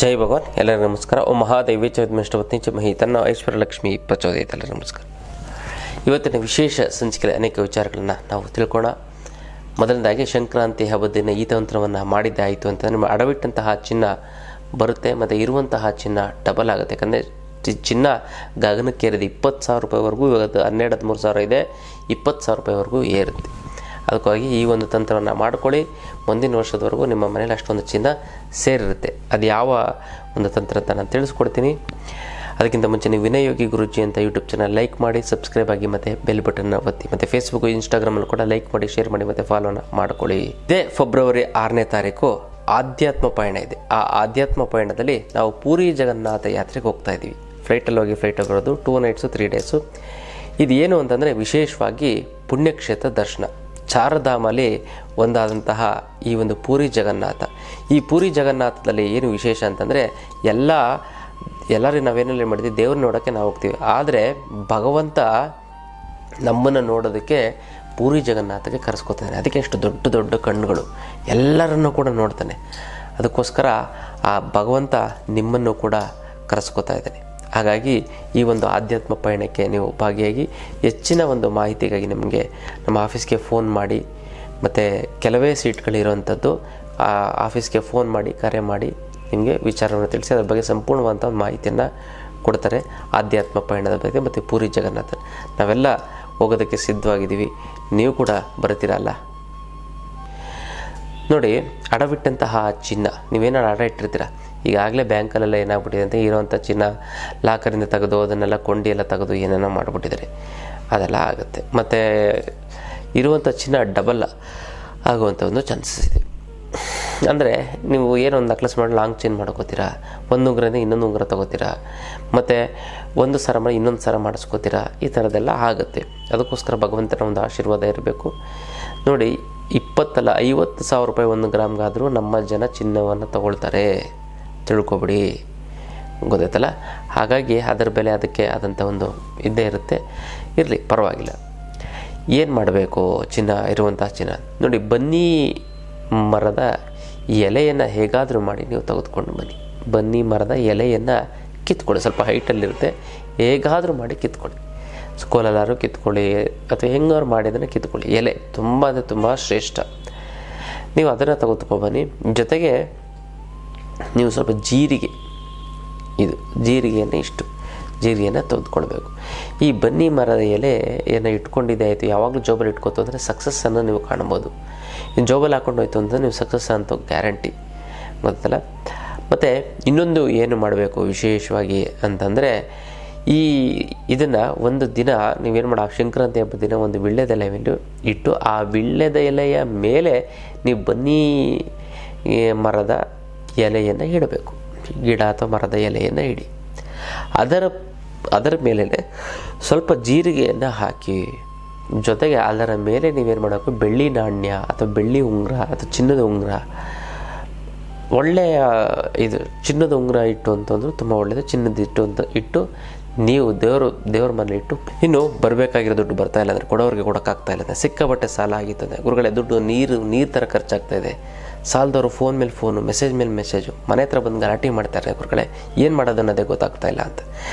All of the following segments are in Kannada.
ಜೈ ಭಗವಾನ್. ಎಲ್ಲರಿಗೂ ನಮಸ್ಕಾರ. ಓ ಮಹಾದೇವಿ ಚೌದ್ಮಿಷ್ಟವತ್ನಿಂಚ ಮಹಿ ತನ್ನ ಐಶ್ವರ್ಯಲಕ್ಷ್ಮಿ ಪ್ರಚೋದಯಿತ. ಎಲ್ಲರಿಗೂ ನಮಸ್ಕಾರ. ಇವತ್ತಿನ ವಿಶೇಷ ಸಂಚಿಕೆಯಲ್ಲಿ ಅನೇಕ ವಿಚಾರಗಳನ್ನು ನಾವು ತಿಳ್ಕೋಣ. ಮೊದಲನೇದಾಗಿ ಸಂಕ್ರಾಂತಿ ಹಬ್ಬದ ದಿನ ಈ ತಂತ್ರವನ್ನು ಮಾಡಿದ್ದಾಯಿತು ಅಂತಂದರೆ ನಿಮ್ಮ ಅಡವಿಟ್ಟಂತಹ ಚಿನ್ನ ಬರುತ್ತೆ ಮತ್ತು ಇರುವಂತಹ ಚಿನ್ನ ಡಬಲ್ ಆಗುತ್ತೆ. ಯಾಕಂದರೆ ಚಿನ್ನ ಗಗನಕ್ಕೇರಿದೆ. 20,000 ರೂಪಾಯಿವರೆಗೂ, ಇವಾಗ 12-13,000 ಇದೆ, 20,000 ರೂಪಾಯಿವರೆಗೂ ಏರುತ್ತೆ. ಅದಕ್ಕಾಗಿ ಈ ಒಂದು ತಂತ್ರವನ್ನು ಮಾಡ್ಕೊಳ್ಳಿ. ಮುಂದಿನ ವರ್ಷದವರೆಗೂ ನಿಮ್ಮ ಮನೇಲಿ ಅಷ್ಟೊಂದು ಚಿನ್ನ ಸೇರಿರುತ್ತೆ. ಅದು ಯಾವ ಒಂದು ತಂತ್ರ ಅಂತ ನಾನು ತಿಳಿಸ್ಕೊಡ್ತೀನಿ. ಅದಕ್ಕಿಂತ ಮುಂಚೆ ನೀವು ವಿನಯ್ ಯೋಗಿ ಗುರುಜಿ ಅಂತ ಯೂಟ್ಯೂಬ್ ಚಾನಲ್ ಲೈಕ್ ಮಾಡಿ, ಸಬ್ಸ್ಕ್ರೈಬ್ ಆಗಿ ಮತ್ತು ಬೆಲ್ ಬಟನ್ನ ಒತ್ತಿ. ಮತ್ತು ಫೇಸ್ಬುಕ್, ಇನ್ಸ್ಟಾಗ್ರಾಮಲ್ಲಿ ಕೂಡ ಲೈಕ್ ಮಾಡಿ, ಶೇರ್ ಮಾಡಿ ಮತ್ತು ಫಾಲೋನ ಮಾಡ್ಕೊಳ್ಳಿ. ಇದೇ ಫೆಬ್ರವರಿ 6ನೇ ತಾರೀಕು ಆಧ್ಯಾತ್ಮ ಪಯಣ ಇದೆ. ಆ ಆಧ್ಯಾತ್ಮ ಪಯಣದಲ್ಲಿ ನಾವು ಪೂರಿ ಜಗನ್ನಾಥ ಯಾತ್ರೆಗೆ ಹೋಗ್ತಾ ಇದ್ದೀವಿ. ಫ್ಲೈಟಲ್ಲಿ ಹೋಗಿ ಫ್ಲೈಟಲ್ಲಿ ಬರೋದು 2 ನೈಟ್ಸು 3 ಡೇಸು. ಇದು ಏನು ಅಂತಂದರೆ ವಿಶೇಷವಾಗಿ ಪುಣ್ಯಕ್ಷೇತ್ರ ದರ್ಶನ. ಚಾರಧಾಮಲ್ಲಿ ಒಂದಾದಂತಹ ಈ ಒಂದು ಪೂರಿ ಜಗನ್ನಾಥ. ಈ ಪೂರಿ ಜಗನ್ನಾಥದಲ್ಲಿ ಏನು ವಿಶೇಷ ಅಂತಂದರೆ ಎಲ್ಲರೂ ನಾವೇನಲ್ಲಿ ಮಾಡಿದ್ವಿ, ದೇವ್ರನ್ನ ನೋಡೋಕ್ಕೆ ನಾವು ಹೋಗ್ತೀವಿ. ಆದರೆ ಭಗವಂತ ನಮ್ಮನ್ನು ನೋಡೋದಕ್ಕೆ ಪೂರಿ ಜಗನ್ನಾಥಕ್ಕೆ ಕರೆಸ್ಕೊತಾನೆ. ಅದಕ್ಕೆ ಎಷ್ಟು ದೊಡ್ಡ ದೊಡ್ಡ ಕಣ್ಣುಗಳು, ಎಲ್ಲರನ್ನೂ ಕೂಡ ನೋಡ್ತಾನೆ. ಅದಕ್ಕೋಸ್ಕರ ಆ ಭಗವಂತ ನಿಮ್ಮನ್ನು ಕೂಡ ಕರೆಸ್ಕೊತಾ ಇದ್ದಾನೆ. ಹಾಗಾಗಿ ಈ ಒಂದು ಆಧ್ಯಾತ್ಮ ಪಯಣಕ್ಕೆ ನೀವು ಭಾಗಿಯಾಗಿ ಹೆಚ್ಚಿನ ಒಂದು ಮಾಹಿತಿಗಾಗಿ ನಿಮಗೆ ನಮ್ಮ ಆಫೀಸ್ಗೆ ಫೋನ್ ಮಾಡಿ, ಮತ್ತು ಕೆಲವೇ ಸೀಟ್ಗಳಿರುವಂಥದ್ದು, ಆ ಆಫೀಸ್ಗೆ ಫೋನ್ ಮಾಡಿ, ಕರೆ ಮಾಡಿ ನಿಮಗೆ ವಿಚಾರವನ್ನು ತಿಳಿಸಿ ಅದ್ರ ಬಗ್ಗೆ ಸಂಪೂರ್ಣವಾದಂಥ ಮಾಹಿತಿಯನ್ನು ಕೊಡ್ತಾರೆ. ಆಧ್ಯಾತ್ಮ ಪಯಣದ ಬಗ್ಗೆ ಮತ್ತು ಪೂರಿ ಜಗನ್ನಾಥ ನಾವೆಲ್ಲ ಹೋಗೋದಕ್ಕೆ ಸಿದ್ಧವಾಗಿದ್ದೀವಿ. ನೀವು ಕೂಡ ಬರ್ತೀರಲ್ಲ. ನೋಡಿ, ಅಡವಿಟ್ಟಂತಹ ಚಿನ್ನ ನೀವೇನಾರು ಅಡ ಇಟ್ಟಿರ್ತೀರ. ಈಗಾಗಲೇ ಬ್ಯಾಂಕಲ್ಲೆಲ್ಲ ಏನಾಗ್ಬಿಟ್ಟಿದೆ ಅಂತ ಇರೋವಂಥ ಚಿನ್ನ ಲಾಕರಿಂದ ತೆಗೆದು ಅದನ್ನೆಲ್ಲ ಕೊಂಡಿ ಎಲ್ಲ ತೆಗೆದು ಏನೇನೋ ಮಾಡಿಬಿಟ್ಟಿದ್ದಾರೆ. ಅದೆಲ್ಲ ಆಗುತ್ತೆ. ಮತ್ತು ಇರುವಂಥ ಚಿನ್ನ ಡಬಲ್ ಆಗುವಂಥ ಒಂದು ಚಾನ್ಸಸ್ ಇದೆ. ಅಂದರೆ ನೀವು ಏನೊಂದು ನಕ್ಲೆಸ್ ಮಾಡಿ ಲಾಂಗ್ ಚೈನ್ ಮಾಡ್ಕೋತೀರಾ, ಒಂದು ಉಂಗುರದಿಂದ ಇನ್ನೊಂದು ಉಂಗುರ ತೊಗೋತೀರಾ, ಮತ್ತು ಒಂದು ಸರ ಮಾಡಿ ಇನ್ನೊಂದು ಸರ ಮಾಡಿಸ್ಕೋತೀರಾ. ಈ ಥರದ್ದೆಲ್ಲ ಆಗುತ್ತೆ. ಅದಕ್ಕೋಸ್ಕರ ಭಗವಂತನ ಒಂದು ಆಶೀರ್ವಾದ ಇರಬೇಕು. ನೋಡಿ, 50,000 ರೂಪಾಯಿ 1 ಗ್ರಾಮ್ಗಾದರೂ ನಮ್ಮ ಜನ ಚಿನ್ನವನ್ನು ತಗೊಳ್ತಾರೆ, ತಿಳ್ಕೊಬಿಡಿ. ಗೊತ್ತಾಯ್ತಲ್ಲ. ಹಾಗಾಗಿ ಅದರ ಬೆಲೆ ಅದಕ್ಕೆ ಆದಂಥ ಒಂದು ಇದ್ದೇ ಇರುತ್ತೆ. ಇರಲಿ, ಪರವಾಗಿಲ್ಲ. ಏನು ಮಾಡಬೇಕು ಚಿನ್ನ ಇರುವಂಥ ಚಿನ್ನ? ನೋಡಿ, ಬನ್ನಿ ಮರದ ಎಲೆಯನ್ನು ಹೇಗಾದರೂ ಮಾಡಿ ನೀವು ತೆಗೆದುಕೊಂಡು ಬನ್ನಿ. ಬನ್ನಿ ಮರದ ಎಲೆಯನ್ನು ಕಿತ್ಕೊಳ್ಳಿ. ಸ್ವಲ್ಪ ಹೈಟಲ್ಲಿರುತ್ತೆ. ಹೇಗಾದರೂ ಮಾಡಿ ಕಿತ್ಕೊಳ್ಳಿ. ಸ್ಕೂಲಲ್ಲಾದ್ರೂ ಕಿತ್ಕೊಳ್ಳಿ, ಅಥವಾ ಹೆಂಗಾರು ಮಾಡಿದನ್ನು ಕಿತ್ಕೊಳ್ಳಿ. ಎಲೆ ತುಂಬ ಅಂದರೆ ತುಂಬ ಶ್ರೇಷ್ಠ. ನೀವು ಅದನ್ನು ತೆಗೆದುಕೊಂಡು ಬನ್ನಿ. ಜೊತೆಗೆ ನೀವು ಸ್ವಲ್ಪ ಜೀರಿಗೆಯನ್ನು ತೆಗೆದುಕೊಳ್ಬೇಕು. ಈ ಬನ್ನಿ ಮರದ ಎಲೆಯನ್ನು ಇಟ್ಕೊಂಡಿದ್ದೆ ಆಯಿತು, ಯಾವಾಗಲೂ ಜೋಬಲ್ಲಿ ಇಟ್ಕೊತು ಅಂದರೆ ಸಕ್ಸಸ್ಸನ್ನು ನೀವು ಕಾಣ್ಬೋದು. ಇನ್ನು ಜೋಬಲ್ಲಿ ಹಾಕೊಂಡು ಹೋಯ್ತು ಅಂತಂದರೆ ನೀವು ಸಕ್ಸಸ್ ಅಂತ ಗ್ಯಾರಂಟಿ. ಗೊತ್ತಲ್ಲ. ಮತ್ತು ಇನ್ನೊಂದು ಏನು ಮಾಡಬೇಕು ವಿಶೇಷವಾಗಿ ಅಂತಂದರೆ, ಇದನ್ನು ಒಂದು ದಿನ ನೀವೇನು ಮಾಡಿ, ಸಂಕ್ರಾಂತಿ ಹಬ್ಬದ ದಿನ ಒಂದು ವೀಳ್ಯದೆಲೆ ಇಟ್ಟು, ಆ ವೀಳ್ಯದ ಎಲೆಯ ಮೇಲೆ ನೀವು ಬನ್ನಿ ಮರದ ಎಲೆಯನ್ನು ಇಡಬೇಕು. ಗಿಡ ಅಥವಾ ಮರದ ಎಲೆಯನ್ನು ಇಡಿ. ಅದರ ಮೇಲೆ ಸ್ವಲ್ಪ ಜೀರಿಗೆಯನ್ನು ಹಾಕಿ, ಜೊತೆಗೆ ಅದರ ಮೇಲೆ ನೀವೇನು ಮಾಡಬೇಕು, ಬೆಳ್ಳಿ ನಾಣ್ಯ ಅಥವಾ ಬೆಳ್ಳಿ ಉಂಗುರ ಅಥವಾ ಚಿನ್ನದ ಉಂಗುರ, ಒಳ್ಳೆಯ ಚಿನ್ನದ ಉಂಗುರ ಇಟ್ಟು ಅಂತಂದ್ರೆ ತುಂಬ ಒಳ್ಳೆಯದು. ಚಿನ್ನದ ಇಟ್ಟು ನೀವು ದೇವ್ರ ಮನೆ ಇಟ್ಟು, ಇನ್ನು ಬರಬೇಕಾಗಿರೋ ದುಡ್ಡು ಬರ್ತಾ ಇಲ್ಲ ಅಂದರೆ ಕೊಡೋರಿಗೆ ಕೊಡೋಕ್ಕಾಗ್ತಾ ಇಲ್ಲ ಅಂದರೆ ಸಿಕ್ಕಾಪಟ್ಟೆ ಸಾಲ ಆಗಿರ್ತದೆ. ಗುರುಗಳೇ, ದುಡ್ಡು ನೀರು ಥರ ಖರ್ಚಾಗ್ತಾ ಇದೆ. ಸಾಲದವರು ಫೋನ್ ಮೇಲೆ ಫೋನು, ಮೆಸೇಜ್ ಮೇಲೆ ಮೆಸೇಜು, ಮನೆ ಹತ್ರ ಬಂದು ಗಲಾಟೆ ಮಾಡ್ತಾರೆ. ಗುರುಗಳೇ, ಏನು ಮಾಡೋದು ಅನ್ನೋದೇ ಗೊತ್ತಾಗ್ತಾ ಇಲ್ಲ ಅಂತ.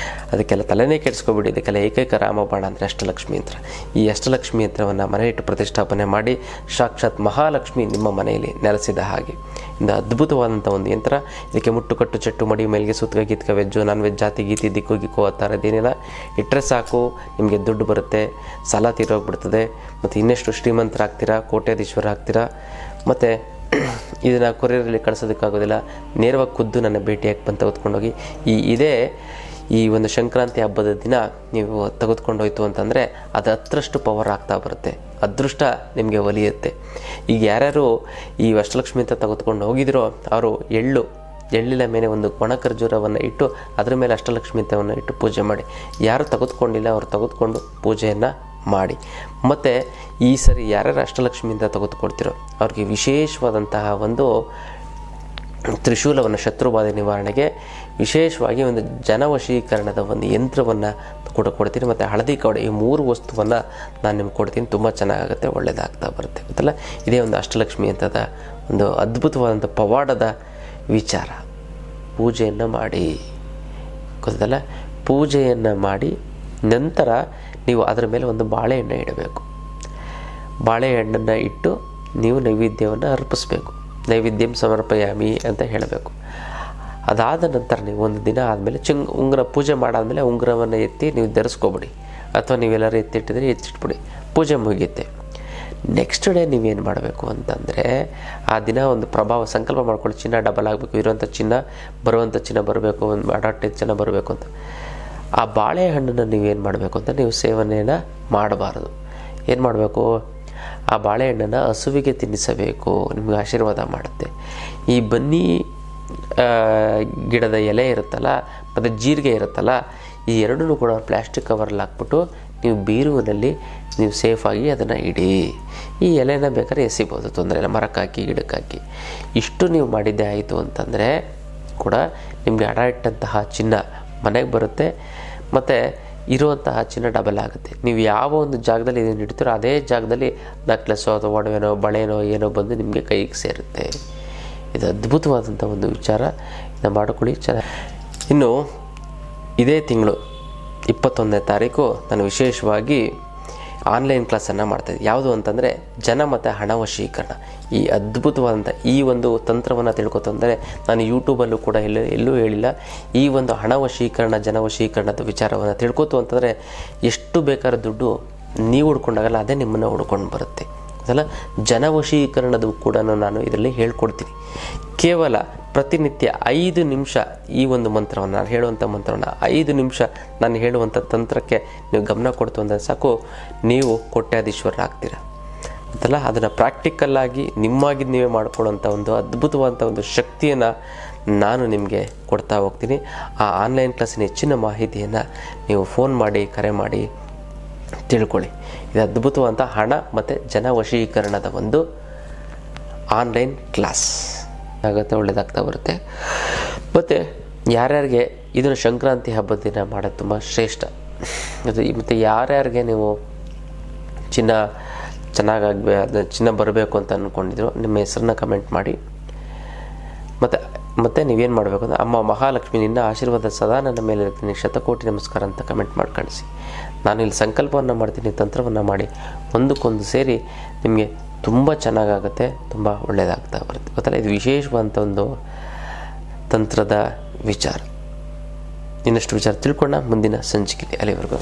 ಅದಕ್ಕೆಲ್ಲ ತಲೆನೇ ಕೆಡಿಸ್ಕೊಬಿಡಿ. ಇದಕ್ಕೆಲ್ಲ ಏಕೈಕ ರಾಮಬಾಣ ಅಂದರೆ ಅಷ್ಟಲಕ್ಷ್ಮಿ ಯಂತ್ರ. ಈ ಅಷ್ಟಲಕ್ಷ್ಮಿ ಯಂತ್ರವನ್ನು ಮನೆಯಿಟ್ಟು ಪ್ರತಿಷ್ಠಾಪನೆ ಮಾಡಿ ಸಾಕ್ಷಾತ್ ಮಹಾಲಕ್ಷ್ಮಿ ನಿಮ್ಮ ಮನೆಯಲ್ಲಿ ನೆಲೆಸಿದ ಹಾಗೆ ಇಂದ ಅದ್ಭುತವಾದಂಥ ಒಂದು ಯಂತ್ರ. ಇದಕ್ಕೆ ಮುಟ್ಟುಕಟ್ಟು ಚಟ್ಟು ಮಡಿ ಮೇಲಿಗೆ ಸುತ್ತಗ ಗೀತ್ಕ ವೆಜ್ಜು ನಾನ್ ವೆಜ್ ಜಾತಿ ಗೀತಿ ದಿಕ್ಕು ಗಿಕ್ಕು ಆ ಥರದ್ದೇನಿಲ್ಲ. ಇಟ್ಟರೆ ಸಾಕು, ನಿಮಗೆ ದುಡ್ಡು ಬರುತ್ತೆ, ಸಾಲ ತೀರೋಗ್ಬಿಡ್ತದೆ, ಮತ್ತು ಇನ್ನೆಷ್ಟು ಶ್ರೀಮಂತರಾಗ್ತೀರಾ, ಕೋಟ್ಯಾಧೀಶ್ವರ ಆಗ್ತೀರಾ. ಮತ್ತು ಇದನ್ನು ಕೊರಿಯರಲ್ಲಿ ಕಳಿಸೋದಕ್ಕಾಗೋದಿಲ್ಲ. ನೇರವಾಗಿ ಖುದ್ದು ನನ್ನ ಭೇಟಿಯಾಗಿ ಬಂದು ತೆಗೆದುಕೊಂಡೋಗಿ ಈ ಒಂದು ಸಂಕ್ರಾಂತಿ ಹಬ್ಬದ ದಿನ ನೀವು ತೆಗೆದುಕೊಂಡೋಯ್ತು ಅಂತಂದರೆ ಅದು 10ರಷ್ಟು ಪವರ್ ಆಗ್ತಾ ಬರುತ್ತೆ. ಅದೃಷ್ಟ ನಿಮಗೆ ಒಲಿಯುತ್ತೆ. ಈಗ ಯಾರ್ಯಾರು ಈ ಅಷ್ಟಲಕ್ಷ್ಮಿ ಅಂತ ತೆಗೆದುಕೊಂಡು ಹೋಗಿದ್ರೋ ಅವರು ಎಳ್ಳಿನ ಮೇಲೆ ಒಂದು ಒಣ ಖರ್ಜೂರವನ್ನು ಇಟ್ಟು ಅದರ ಮೇಲೆ ಅಷ್ಟಲಕ್ಷ್ಮಿ ಅಂತವನ್ನು ಇಟ್ಟು ಪೂಜೆ ಮಾಡಿ. ಯಾರು ತೆಗೆದುಕೊಂಡಿಲ್ಲ ಅವರು ತೆಗೆದುಕೊಂಡು ಪೂಜೆಯನ್ನು ಮಾಡಿ. ಮತ್ತು ಈ ಸರಿ ಯಾರ್ಯಾರು ಅಷ್ಟಲಕ್ಷ್ಮಿಯಿಂದ ತೆಗೆದುಕೊಳ್ತಿರೋ ಅವ್ರಿಗೆ ವಿಶೇಷವಾದಂತಹ ಒಂದು ತ್ರಿಶೂಲವನ್ನು, ಶತ್ರುಬಾಧೆ ನಿವಾರಣೆಗೆ ವಿಶೇಷವಾಗಿ ಒಂದು ಜನವಶೀಕರಣದ ಒಂದು ಯಂತ್ರವನ್ನು ಕೂಡ ಕೊಡ್ತೀನಿ. ಮತ್ತು ಹಳದಿ ಕವಡೆ, ಈ 3 ವಸ್ತುವನ್ನು ನಾನು ನಿಮ್ಗೆ ಕೊಡ್ತೀನಿ. ತುಂಬ ಚೆನ್ನಾಗಾಗುತ್ತೆ, ಒಳ್ಳೆಯದಾಗ್ತಾ ಬರುತ್ತೆ. ಗೊತ್ತಲ್ಲ. ಇದೇ ಒಂದು ಅಷ್ಟಲಕ್ಷ್ಮಿ ಅಂತದ ಒಂದು ಅದ್ಭುತವಾದಂಥ ಪವಾಡದ ವಿಚಾರ. ಪೂಜೆಯನ್ನು ಮಾಡಿ, ಗೊತ್ತಲ್ಲ, ಪೂಜೆಯನ್ನು ಮಾಡಿ ನಂತರ ನೀವು ಅದರ ಮೇಲೆ ಒಂದು ಬಾಳೆಹಣ್ಣು ಇಡಬೇಕು. ಬಾಳೆಹಣ್ಣನ್ನು ಇಟ್ಟು ನೀವು ನೈವೇದ್ಯವನ್ನು ಅರ್ಪಿಸಬೇಕು. ನೈವೇದ್ಯಂ ಸಮರ್ಪಯಾಮಿ ಅಂತ ಹೇಳಬೇಕು. ಅದಾದ ನಂತರ ನೀವು ಒಂದು ದಿನ ಆದಮೇಲೆ ಉಂಗುರ ಪೂಜೆ ಮಾಡಾದಮೇಲೆ ಉಂಗುರವನ್ನು ಎತ್ತಿ ನೀವು ಧರಿಸ್ಕೊಬಿಡಿ, ಅಥವಾ ನೀವೆಲ್ಲರೂ ಎತ್ತಿಟ್ಟಿದ್ರೆ ಎತ್ತಿಟ್ಬಿಡಿ, ಪೂಜೆ ಮುಗಿಯುತ್ತೆ. ನೆಕ್ಸ್ಟ್ ಡೇ ನೀವೇನು ಮಾಡಬೇಕು ಅಂತಂದರೆ, ಆ ದಿನ ಒಂದು ಪ್ರಭಾವ ಸಂಕಲ್ಪ ಮಾಡ್ಕೊಳ್ಳಿ, ಚಿನ್ನ ಡಬಲ್ ಆಗಬೇಕು, ಇರುವಂಥ ಚಿನ್ನ ಬರುವಂಥ ಚಿನ್ನ ಬರಬೇಕು, ಒಂದು ಅಡಾಟೆ ಚಿನ್ನ ಬರಬೇಕು ಅಂತ. ಆ ಬಾಳೆಹಣ್ಣನ್ನು ನೀವೇನು ಮಾಡಬೇಕು ಅಂತ, ನೀವು ಸೇವನೆಯನ್ನು ಮಾಡಬಾರದು. ಏನು ಮಾಡಬೇಕು, ಆ ಬಾಳೆಹಣ್ಣನ್ನು ಹಸುವಿಗೆ ತಿನ್ನಿಸಬೇಕು, ನಿಮಗೆ ಆಶೀರ್ವಾದ ಮಾಡುತ್ತೆ. ಈ ಬನ್ನಿ ಗಿಡದ ಎಲೆ ಇರುತ್ತಲ್ಲ ಮತ್ತು ಜೀರಿಗೆ ಇರುತ್ತಲ್ಲ, ಈ ಎರಡನ್ನೂ ಕೂಡ ಪ್ಲಾಸ್ಟಿಕ್ ಕವರಲ್ಲಿ ಹಾಕ್ಬಿಟ್ಟು ನೀವು ಬೀರುವಿನಲ್ಲಿ ನೀವು ಸೇಫಾಗಿ ಅದನ್ನು ಇಡಿ. ಈ ಎಲೆನ ಬೇಕಾದ್ರೆ ಎಸಿಬೋದು, ತೊಂದರೆ ಇಲ್ಲ, ಮರಕ್ಕೆ ಹಾಕಿ ಗಿಡಕ್ಕೆ ಹಾಕಿ. ಇಷ್ಟು ನೀವು ಮಾಡಿದ್ದೇ ಆಯಿತು ಅಂತಂದರೆ ಕೂಡ ನಿಮಗೆ ಅಡ ಇಟ್ಟಂತಹ ಚಿನ್ನ ಮನೆಗೆ ಬರುತ್ತೆ, ಮತ್ತು ಇರುವಂತಹ ಚಿನ್ನ ಡಬಲ್ ಆಗುತ್ತೆ. ನೀವು ಯಾವ ಒಂದು ಜಾಗದಲ್ಲಿ ಇದನ್ನು ಇಡ್ತೀರೋ ಅದೇ ಜಾಗದಲ್ಲಿ ನಕ್ಲೆಸ್ಸೋ ಅಥವಾ ಒಡವೆನೋ ಬಳೆನೋ ಏನೋ ಬಂದು ನಿಮಗೆ ಕೈಗೆ ಸೇರುತ್ತೆ. ಇದು ಅದ್ಭುತವಾದಂಥ ಒಂದು ವಿಚಾರ, ಇದನ್ನು ಮಾಡಿಕೊಳ್ಳಿ. ಇನ್ನು ಇದೇ ತಿಂಗಳು 21ನೇ ತಾರೀಕು ನಾನು ವಿಶೇಷವಾಗಿ ಆನ್ಲೈನ್ ಕ್ಲಾಸನ್ನು ಮಾಡ್ತಾಯಿದ್ದೆ. ಯಾವುದು ಅಂತಂದರೆ ಜನ ಮತ್ತು ಹಣ ವಶೀಕರಣ. ಈ ಅದ್ಭುತವಾದಂಥ ಈ ಒಂದು ತಂತ್ರವನ್ನು ತಿಳ್ಕೊತಂದರೆ ನಾನು ಯೂಟ್ಯೂಬಲ್ಲೂ ಕೂಡ ಎಲ್ಲೂ ಹೇಳಿಲ್ಲ. ಈ ಒಂದು ಹಣ ವಶೀಕರಣ, ಜನ ವಶೀಕರಣದ ವಿಚಾರವನ್ನು ತಿಳ್ಕೊತು ಅಂತಂದರೆ ಎಷ್ಟು ಬೇಕಾದ್ರೂ ದುಡ್ಡು ನೀವು ಹುಡ್ಕೊಂಡಾಗಲ್ಲ, ಅದೇ ನಿಮ್ಮನ್ನು ಹುಡ್ಕೊಂಡು ಬರುತ್ತೆ. ಅದಲ್ಲ, ಜನವಶೀಕರಣದ ಕೂಡ ನಾನು ಇದರಲ್ಲಿ ಹೇಳ್ಕೊಡ್ತೀನಿ. ಕೇವಲ ಪ್ರತಿನಿತ್ಯ 5 ನಿಮಿಷ ಈ ಒಂದು ಮಂತ್ರವನ್ನು, ನಾನು ಹೇಳುವಂಥ ಮಂತ್ರವನ್ನು 5 ನಿಮಿಷ ನಾನು ಹೇಳುವಂಥ ತಂತ್ರಕ್ಕೆ ನೀವು ಗಮನ ಕೊಡ್ತು ಅಂದರೆ ಸಾಕು, ನೀವು ಕೋಟ್ಯಾಧೀಶ್ವರರಾಗ್ತೀರ ಅಂತಲ್ಲ. ಅದನ್ನು ಪ್ರಾಕ್ಟಿಕಲ್ಲಾಗಿ ನಿಮ್ಮಾಗಿ ನೀವೇ ಮಾಡಿಕೊಳ್ಳುವಂಥ ಒಂದು ಅದ್ಭುತವಾದಂಥ ಒಂದು ಶಕ್ತಿಯನ್ನು ನಾನು ನಿಮಗೆ ಕೊಡ್ತಾ ಹೋಗ್ತೀನಿ. ಆ ಆನ್ಲೈನ್ ಕ್ಲಾಸಿನ ಹೆಚ್ಚಿನ ಮಾಹಿತಿಯನ್ನು ನೀವು ಫೋನ್ ಮಾಡಿ, ಕರೆ ಮಾಡಿ ತಿಳ್ಕೊಳ್ಳಿ. ಇದು ಅದ್ಭುತವಾದಂಥ ಹಣ ಮತ್ತು ಜನ ವಶೀಕರಣದ ಒಂದು ಆನ್ಲೈನ್ ಕ್ಲಾಸ್ ಆಗುತ್ತೆ, ಒಳ್ಳೆಯದಾಗ್ತಾ ಬರುತ್ತೆ. ಮತ್ತು ಯಾರ್ಯಾರಿಗೆ ಇದನ್ನು ಸಂಕ್ರಾಂತಿ ಹಬ್ಬದ ದಿನ ಮಾಡೋದು ತುಂಬ ಶ್ರೇಷ್ಠ. ಮತ್ತು ಯಾರ್ಯಾರಿಗೆ ನೀವು ಚಿನ್ನ ಚೆನ್ನಾಗಾಗಬೇಕು, ಅದು ಚಿನ್ನ ಬರಬೇಕು ಅಂತ ಅಂದ್ಕೊಂಡಿದ್ರು, ನಿಮ್ಮ ಹೆಸರನ್ನ ಕಮೆಂಟ್ ಮಾಡಿ. ಮತ್ತು ನೀವೇನು ಮಾಡಬೇಕು ಅಂದರೆ, ಅಮ್ಮ ಮಹಾಲಕ್ಷ್ಮಿ ನಿನ್ನ ಆಶೀರ್ವಾದ ಸದಾ ನನ್ನ ಮೇಲೆ ಇರ್ತೀನಿ, ಶತಕೋಟಿ ನಮಸ್ಕಾರ ಅಂತ ಕಮೆಂಟ್ ಮಾಡಿ ಕಳಿಸಿ. ನಾನು ಇಲ್ಲಿ ಸಂಕಲ್ಪವನ್ನು ಮಾಡ್ತೀನಿ, ತಂತ್ರವನ್ನು ಮಾಡಿ ಒಂದಕ್ಕೊಂದು ಸೇರಿ ನಿಮಗೆ ತುಂಬ ಚೆನ್ನಾಗಾಗುತ್ತೆ, ತುಂಬ ಒಳ್ಳೆಯದಾಗ್ತಾ ಬರುತ್ತೆ. ಗೊತ್ತಲ್ಲ, ಇದು ವಿಶೇಷವಾದಂಥ ಒಂದು ತಂತ್ರದ ವಿಚಾರ. ಇನ್ನಷ್ಟು ವಿಚಾರ ತಿಳ್ಕೊಳ್ಳೋಣ ಮುಂದಿನ ಸಂಚಿಕೆ. ಅಲ್ಲಿವರೆಗೂ